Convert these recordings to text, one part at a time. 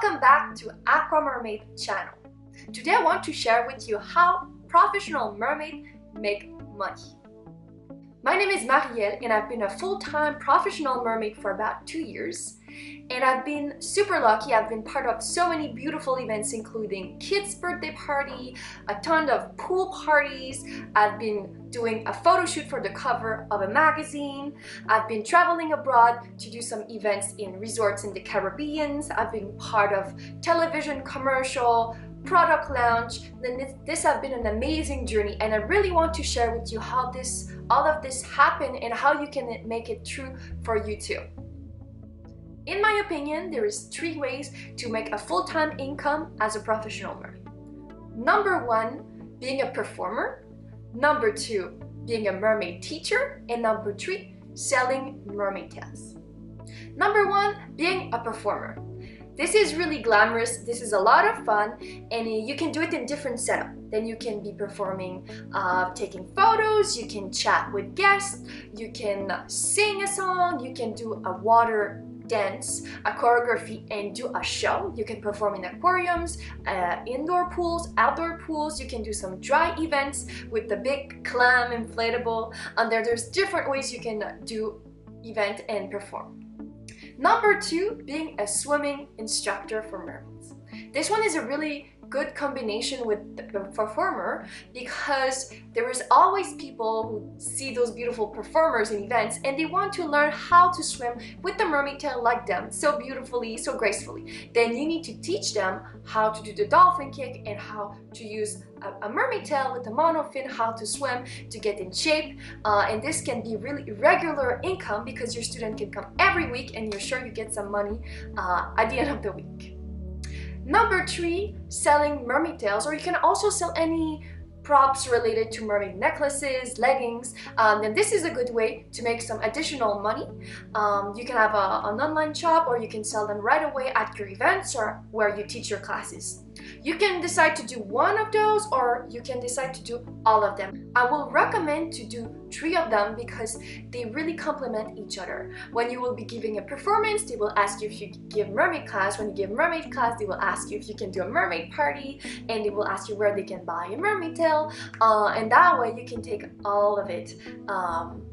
Welcome back to Aquamermaid channel. Today I want to share with you how professional mermaids make money. My name is Marielle and I've been a full-time professional mermaid for about 2 years. And I've been super lucky. I've been part of so many beautiful events including kids' birthday party, a ton of pool parties. I've been doing a photo shoot for the cover of a magazine. I've been traveling abroad to do some events in resorts in the Caribbean. I've been part of television commercial, product launch. This has been an amazing journey and I really want to share with you how all of this happened and how you can make it true for you too. In my opinion, there is 3 ways to make a full-time income as a professional mermaid. Number 1, being a performer. Number 2, being a mermaid teacher. And number 3, selling mermaid tails. Number 1, being a performer. This is really glamorous, this is a lot of fun, and you can do it in different setups. Then you can be performing, taking photos, you can chat with guests, you can sing a song, you can do a water dance, a choreography, and do a show. You can perform in aquariums, indoor pools, outdoor pools. You can do some dry events with the big clam inflatable, and there's different ways you can do event and perform. Number 2, being a swimming instructor for mermaids. This one is a really good combination with the performer because there is always people who see those beautiful performers in events and they want to learn how to swim with the mermaid tail like them, so beautifully, so gracefully. Then you need to teach them how to do the dolphin kick and how to use a mermaid tail with a monofin, how to swim to get in shape, and this can be really regular income because your student can come every week and you're sure you get some money at the end of the week. Number 3, selling mermaid tails, or you can also sell any props related to mermaid necklaces, leggings, and this is a good way to make some additional money. You can have an online shop or you can sell them right away at your events or where you teach your classes. You can decide to do one of those or you can decide to do all of them. I will recommend to do 3 of them because they really complement each other. When you will be giving a performance, they will ask you if you give mermaid class. When you give mermaid class, they will ask you if you can do a mermaid party, and they will ask you where they can buy a mermaid tail, and that way you can take all of it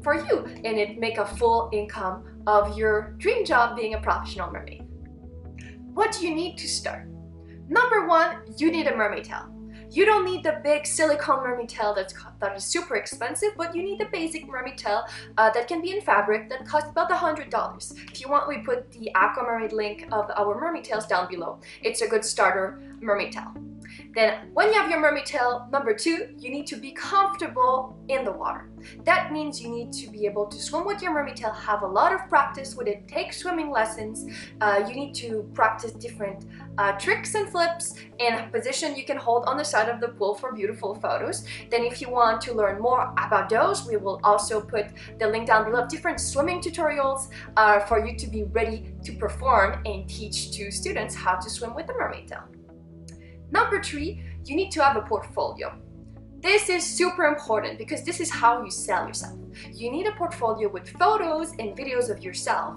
for you and it make a full income of your dream job being a professional mermaid. What do you need to start? Number 1, you need a mermaid tail. You don't need the big silicone mermaid tail that is super expensive, but you need the basic mermaid tail that can be in fabric that costs about $100. If you want, we put the Aquamermaid link of our mermaid tails down below. It's a good starter mermaid tail. Then when you have your mermaid tail, number 2, you need to be comfortable in the water. That means you need to be able to swim with your mermaid tail, have a lot of practice with it, take swimming lessons. You need to practice different tricks and flips and a position you can hold on the side of the pool for beautiful photos. Then if you want to learn more about those, we will also put the link down below of different swimming tutorials for you to be ready to perform and teach to students how to swim with the mermaid tail. Number 3, you need to have a portfolio. This is super important because this is how you sell yourself. You need a portfolio with photos and videos of yourself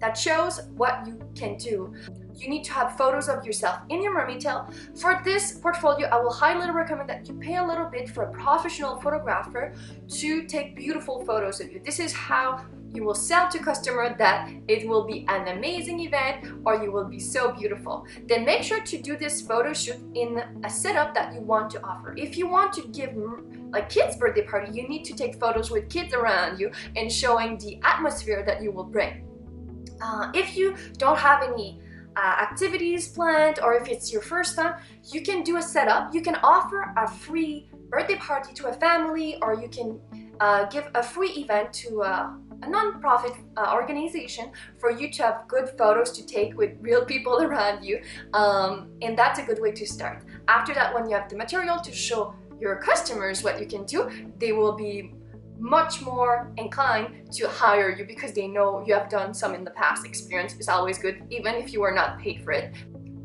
that shows what you can do. You need to have photos of yourself in your mermaid tail. For this portfolio, I will highly recommend that you pay a little bit for a professional photographer to take beautiful photos of you. This is how you will sell to customer that it will be an amazing event or you will be so beautiful. Then make sure to do this photo shoot in a setup that you want to offer. If you want to give a kid's birthday party, you need to take photos with kids around you and showing the atmosphere that you will bring. If you don't have any activities planned or if it's your first time, you can do a setup. You can offer a free birthday party to a family, or you can give a free event to a non-profit organization for you to have good photos to take with real people around you, and that's a good way to start. After that, when you have the material to show your customers what you can do, they will be much more inclined to hire you because they know you have done some in the past. Experience is always good, even if you are not paid for it.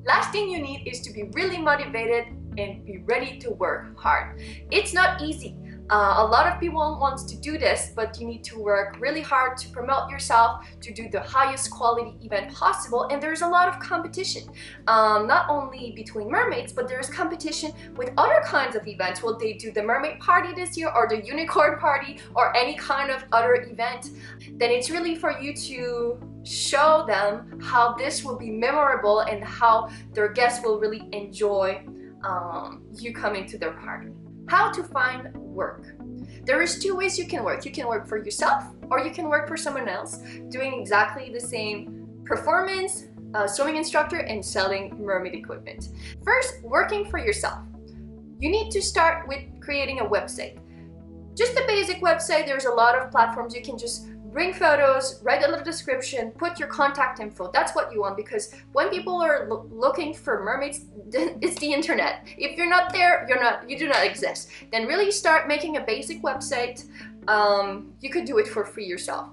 Last thing you need is to be really motivated and be ready to work hard. It's not easy. A lot of people want to do this, but you need to work really hard to promote yourself, to do the highest quality event possible, and there's a lot of competition, not only between mermaids, but there's competition with other kinds of events. Will they do the mermaid party this year, or the unicorn party, or any kind of other event? Then it's really for you to show them how this will be memorable and how their guests will really enjoy you coming to their party. How to find work. There is two ways you can work. You can work for yourself, or you can work for someone else doing exactly the same performance, swimming instructor, and selling mermaid equipment. First, working for yourself. You need to start with creating a website. Just a basic website. There's a lot of platforms. You can just bring photos, write a little description, put your contact info. That's what you want, because when people are looking for mermaids, it's the internet. If you're not there, you do not exist. Then really start making a basic website. You could do it for free yourself.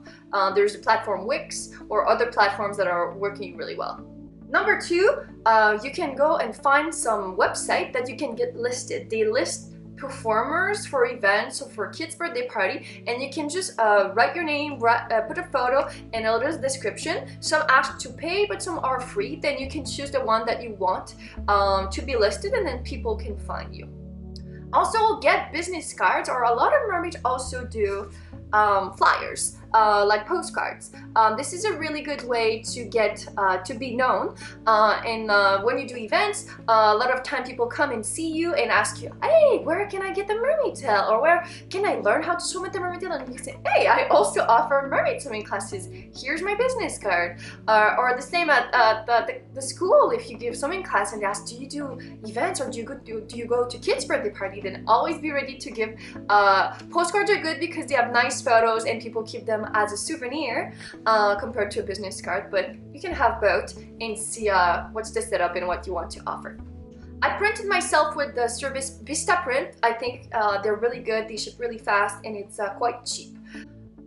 There's the platform Wix or other platforms that are working really well. Number two, you can go and find some website that you can get listed. They list performers for events or for a kid's birthday party, and you can just write your name, put a photo and a little description. Some ask to pay, but some are free. Then you can choose the one that you want to be listed, and then people can find you. Also, get business cards, or a lot of mermaids also do flyers, like postcards. This is a really good way to get to be known, and when you do events, a lot of time people come and see you and ask you, hey, where can I get the mermaid tail, or where can I learn how to swim with the mermaid tail? And you say, hey, I also offer mermaid swimming classes, here's my business card. Or the same at the school. If you give swimming class and they ask, do you do events, or do you go to kids' birthday party, then always be ready to give. Postcards are good because they have nice photos and people keep them as a souvenir compared to a business card, but you can have both and see what's the setup and what you want to offer. I printed myself with the service Vistaprint. I think they're really good, they ship really fast, and it's quite cheap.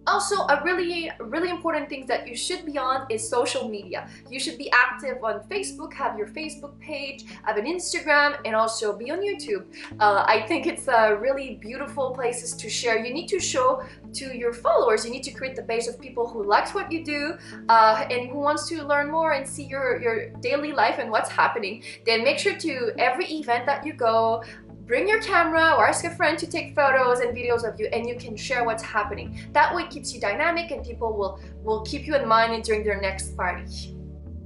Also, a really important thing that you should be on is social media. You should be active on Facebook, have your Facebook page, have an Instagram, and also be on YouTube. I think it's really beautiful places to share. You need to show to your followers, you need to create the base of people who likes what you do and who wants to learn more and see your daily life and what's happening. Then make sure to, every event that you go, bring your camera or ask a friend to take photos and videos of you, and you can share what's happening. That way it keeps you dynamic, and people will keep you in mind during their next party.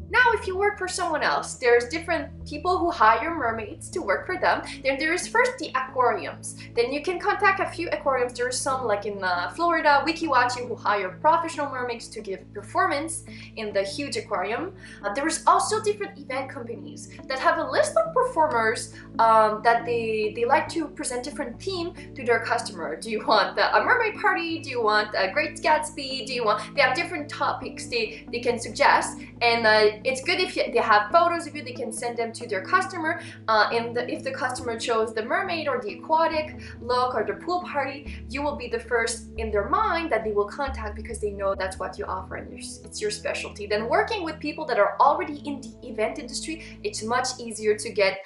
Now, if you work for someone else, there's different people who hire mermaids to work for them. Then there is first the aquariums. Then you can contact a few aquariums. There are some like in Florida, Wiki Wachi, who hire professional mermaids to give performance in the huge aquarium. There is also different event companies that have a list of performers that they like to present different theme to their customer. Do you want a mermaid party? Do you want a Great Gatsby? They have different topics they can suggest, and it's good if they have photos of you, they can send them to their customer, and if the customer chose the mermaid or the aquatic look or the pool party, you will be the first in their mind that they will contact, because they know that's what you offer and it's your specialty. Then working with people that are already in the event industry, it's much easier to get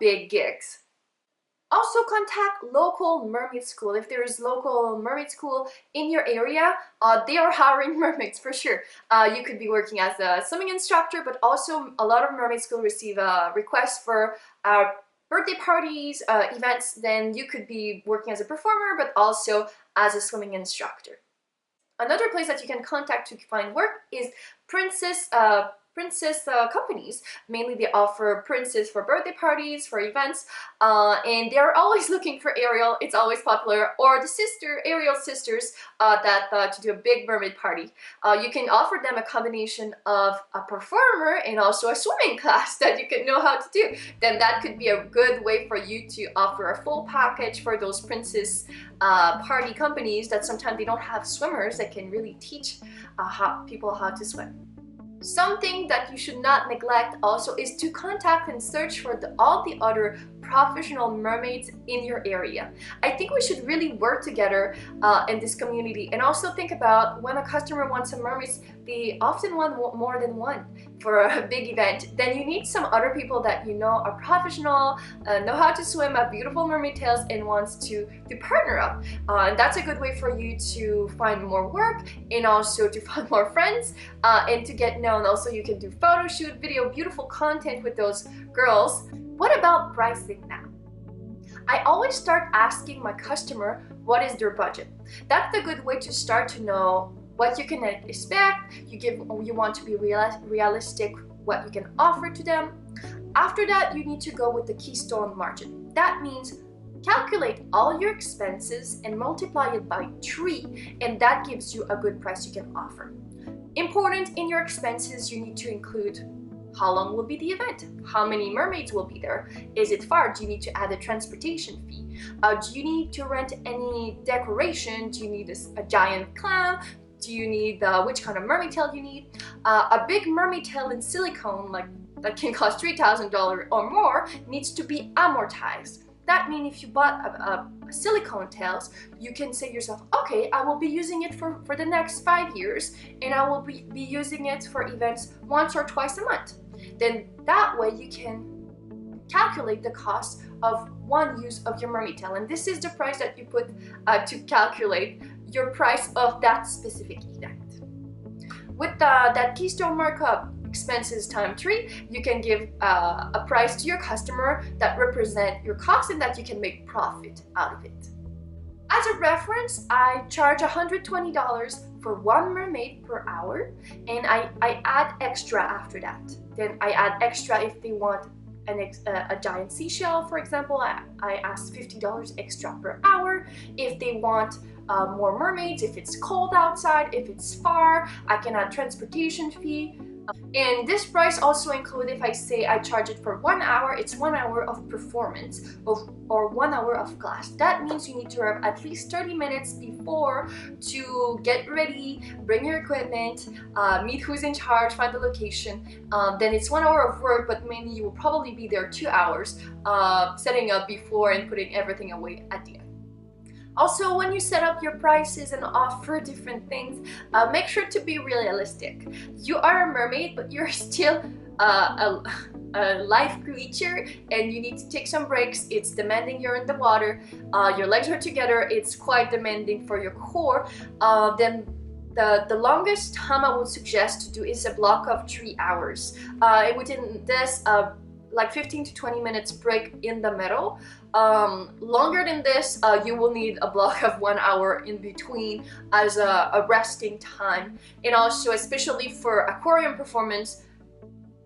big gigs. Also, contact local mermaid school. If there is local mermaid school in your area, they are hiring mermaids for sure. You could be working as a swimming instructor, but also a lot of mermaid schools receive requests for birthday parties, events. Then you could be working as a performer, but also as a swimming instructor. Another place that you can contact to find work is princess companies. Mainly they offer princess for birthday parties, for events, and they're always looking for Ariel. It's always popular, or the Ariel sisters to do a big mermaid party. You can offer them a combination of a performer and also a swimming class that you can know how to do. Then that could be a good way for you to offer a full package for those princess party companies that sometimes they don't have swimmers that can really teach people how to swim. Something that you should not neglect also is to contact and search for all the other professional mermaids in your area. I think we should really work together in this community, and also think about when a customer wants some mermaids, they often want more than one for a big event. Then you need some other people that you know are professional, know how to swim, have beautiful mermaid tails, and wants to partner up. And that's a good way for you to find more work, and also to find more friends, and to get known. Also, you can do photo shoot, video, beautiful content with those girls. What about pricing now? I always start asking my customer what is their budget. That's a good way to start to know what you can expect. You want to be realistic what you can offer to them. After that, you need to go with the keystone margin. That means calculate all your expenses and multiply it by 3, and that gives you a good price you can offer. Important in your expenses, you need to include how long will be the event, how many mermaids will be there, is it far, do you need to add a transportation fee, do you need to rent any decoration, do you need a giant clown, do you need which kind of mermaid tail you need. A big mermaid tail in silicone, like that can cost $3,000 or more, needs to be amortized. That means if you bought a silicone tails, you can say to yourself, okay, I will be using it for the next 5 years, and I will be using it for events once or twice a month. Then that way you can calculate the cost of one use of your mermaid tail, and this is the price that you put to calculate your price of that specific event. With that keystone markup, expenses times 3, you can give a price to your customer that represent your cost and that you can make profit out of it. As a reference, I charge $120 for one mermaid per hour, and I add extra after that. Then I add extra if they want a giant seashell, for example. I ask $50 extra per hour. If they want more mermaids, if it's cold outside, if it's far, I can add transportation fee. And this price also includes, if I say I charge it for 1 hour, it's 1 hour of performance or 1 hour of class. That means you need to have at least 30 minutes before to get ready, bring your equipment, meet who's in charge, find the location. Then it's 1 hour of work, but mainly you will probably be there 2 hours setting up before and putting everything away at the end. Also, when you set up your prices and offer different things, make sure to be realistic. You are a mermaid, but you're still a life creature, and you need to take some breaks. It's demanding, you're in the water, your legs are together, it's quite demanding for your core. Then the longest time I would suggest to do is a block of 3 hours. Within this, like 15 to 20 minutes break in the middle. Longer than this, you will need a block of 1 hour in between as a resting time. And also, especially for aquarium performance,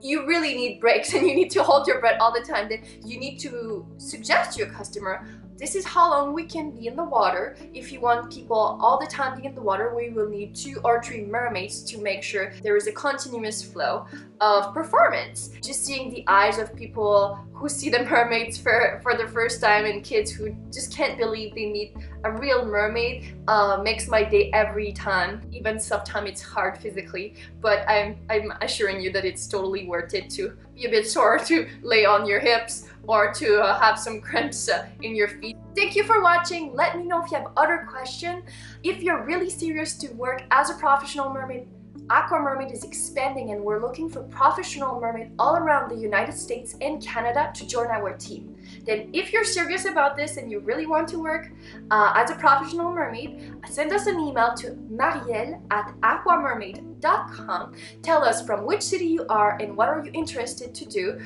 you really need breaks and you need to hold your breath all the time. Then you need to suggest to your customer, this is how long we can be in the water. If you want people all the time being in the water, we will need 2 or 3 mermaids to make sure there is a continuous flow of performance. Just seeing the eyes of people who see the mermaids for the first time, and kids who just can't believe they meet a real mermaid makes my day every time. Even sometimes it's hard physically, but I'm assuring you that it's totally worth it to be a bit sore, to lay on your hips, or to have some cramps in your feet. Thank you for watching. Let me know if you have other questions. If you're really serious to work as a professional mermaid, Aquamermaid is expanding, and we're looking for professional mermaids all around the United States and Canada to join our team. Then if you're serious about this and you really want to work as a professional mermaid, send us an email to marielle@aquamermaid.com. Tell us from which city you are and what are you interested to do,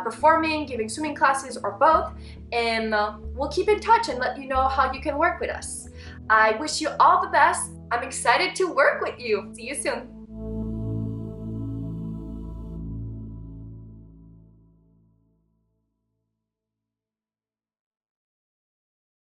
performing, giving swimming classes, or both, and we'll keep in touch and let you know how you can work with us. I wish you all the best. I'm excited to work with you. See you soon.